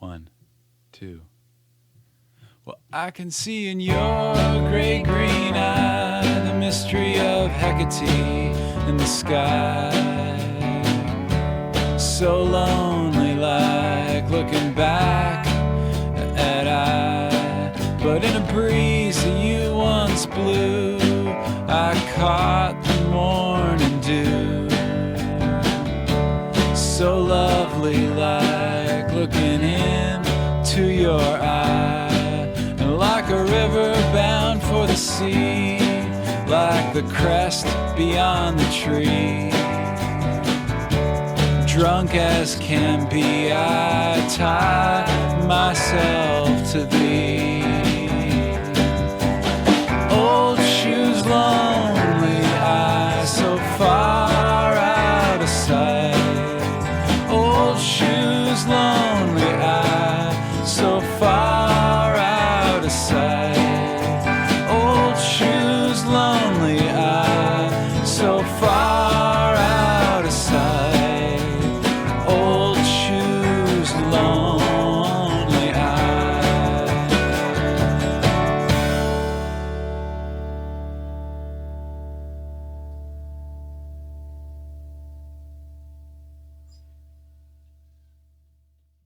1, 2. Well, I can see in your gray-green eye the mystery of Hecate in the sky. So lonely, like looking back at I. But in a breeze that you once blew, I caught the morning dew. So lovely, like looking into your eye, and like a river bound for the sea, like the crest beyond the tree. Drunk as can be, I tie myself to thee. Old shoes, lonely eyes, so far out of sight. Old shoes, lonely eyes, so far out of sight. Old shoes, lonely eyes, so far